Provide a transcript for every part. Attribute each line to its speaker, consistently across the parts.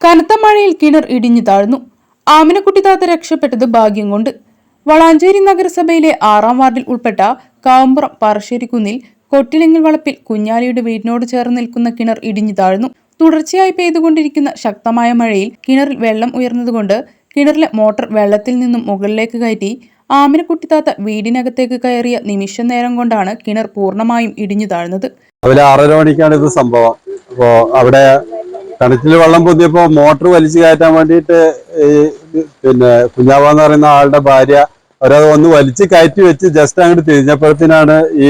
Speaker 1: കനത്ത മഴയിൽ കിണർ ഇടിഞ്ഞു താഴ്ന്നു. ആമിനക്കുട്ടി താത്ത രക്ഷപ്പെട്ടത് ഭാഗ്യം കൊണ്ട്. വളാഞ്ചേരി നഗരസഭയിലെ 6-ാം വാർഡിൽ ഉൾപ്പെട്ട കാവുംപുറം പറശ്ശേരിക്കുന്നിൽ കൊട്ടിലിങ്ങൽ വളപ്പിൽ കുഞ്ഞാലിയുടെ വീടിനോട് ചേർന്ന് നിൽക്കുന്ന കിണർ ഇടിഞ്ഞു താഴ്ന്നു. തുടർച്ചയായി പെയ്തുകൊണ്ടിരിക്കുന്ന ശക്തമായ മഴയിൽ കിണറിൽ വെള്ളം ഉയർന്നതുകൊണ്ട് കിണറിലെ മോട്ടോർ വെള്ളത്തിൽ നിന്നും മുകളിലേക്ക് കയറ്റി ആമിനക്കുട്ടി താത്ത വീടിനകത്തേക്ക് കയറിയ നിമിഷ നേരം കൊണ്ടാണ് കിണർ പൂർണ്ണമായും ഇടിഞ്ഞു താഴ്ന്നത്.
Speaker 2: രാവിലെ 6:30 മണിക്കാണ് ഇത് സംഭവം. അപ്പോ അവിടെ കിണറ്റിൽ വെള്ളം പൊതിയപ്പോ മോട്ടർ വലിച്ചു കയറ്റാൻ വേണ്ടിയിട്ട് പിന്നെ കുഞ്ഞാവെന്ന് പറയുന്ന ആളുടെ ഭാര്യ അവരത് ഒന്ന് വലിച്ചു കയറ്റി വെച്ച് ജസ്റ്റ് അങ്ങോട്ട് തിരിഞ്ഞപ്പോഴത്തേനാണ് ഈ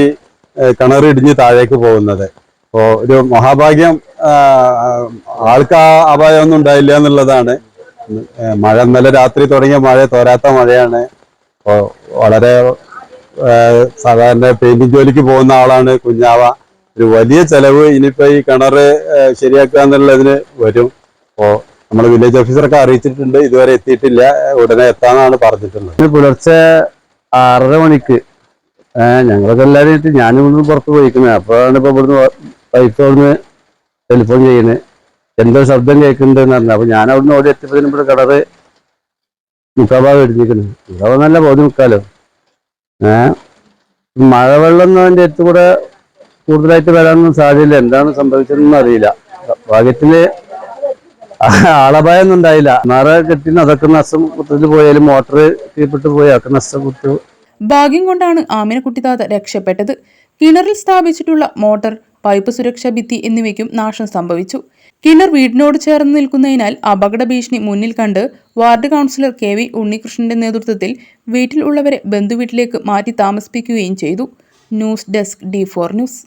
Speaker 2: കിണർ ഇടിഞ്ഞ് താഴേക്ക് പോകുന്നത്. അപ്പോ ഒരു മഹാഭാഗ്യം, ആൾക്ക് ആ അപായമൊന്നും ഉണ്ടായില്ല എന്നുള്ളതാണ്. മഴ ഇന്നലെ രാത്രി തുടങ്ങിയ മഴ തോരാത്ത മഴയാണ്. അപ്പോ വളരെ സാധാരണ പെയിന്റിംഗ് ജോലിക്ക് പോകുന്ന ആളാണ് കുഞ്ഞാവ. ഒരു വലിയ ചെലവ് ഇനിയിപ്പോ ഈ കിണറ് ശരിയാക്കുക എന്നുള്ളതിന് വരും. അപ്പോ നമ്മൾ വില്ലേജ് ഓഫീസറൊക്കെ അറിയിച്ചിട്ടുണ്ട്, ഇതുവരെ എത്തിയിട്ടില്ല. ഉടനെ എത്താന്നാണ് പറഞ്ഞിട്ടുള്ളത്. പുലർച്ചെ 6:30 മണിക്ക് ഞങ്ങളൊക്കെ എല്ലാവരും ഞാനിവിടുന്ന് പുറത്ത് പോയിരിക്കുന്നത്. അപ്പോഴാണ് ഇപ്പൊ ഇവിടുന്ന് പൈപ്പ് അവിടുന്ന് ടെലിഫോൺ ചെയ്യുന്നത്. എന്തോ ശബ്ദം കേൾക്കുന്നുണ്ടെന്ന് പറഞ്ഞു. അപ്പൊ ഞാൻ അവിടുന്ന് ഓടി എത്തിയപ്പോഴും ഇവിടെ കിണറ് മുക്കാഭാഗം ഇടിഞ്ഞിരിക്കുന്നു. ഇവിടെ നല്ല ബോധി മുക്കാലോ. മഴവെള്ളം അതിന്റെ അടുത്ത് കൂടെ കൂടുതലായിട്ട് വരാനൊന്നും സാധ്യതയില്ല. എന്താണ് സംഭവിച്ചതെന്നൊന്നും അറിയില്ല. ഭാഗ്യത്തില് ആളപായം ഒന്നും ഉണ്ടായില്ല. മറ കെട്ടിന് അതൊക്കെ നഷ്ടപ്പെട്ടു പോയാലും മോട്ടർ കീഴ്പ്പെട്ടു പോയി അതൊക്കെ നഷ്ടപ്പെട്ടു.
Speaker 1: ഭാഗ്യം കൊണ്ടാണ് ആമിനക്കുട്ടി താത്ത രക്ഷപ്പെട്ടത്. കിണറിൽ സ്ഥാപിച്ചിട്ടുള്ള മോട്ടോർ, പൈപ്പ് സുരക്ഷാ ഭിത്തി എന്നിവയ്ക്കും നാശം സംഭവിച്ചു. കിണർ വീടിനോട് ചേർന്ന് നിൽക്കുന്നതിനാൽ അപകട ഭീഷണി മുന്നിൽ കണ്ട് വാർഡ് കൗൺസിലർ KV ഉണ്ണികൃഷ്ണന്റെ നേതൃത്വത്തിൽ വീട്ടിൽ ഉള്ളവരെ ബന്ധുവീട്ടിലേക്ക് മാറ്റി താമസിപ്പിക്കുകയും ചെയ്തു. News desk D4 news.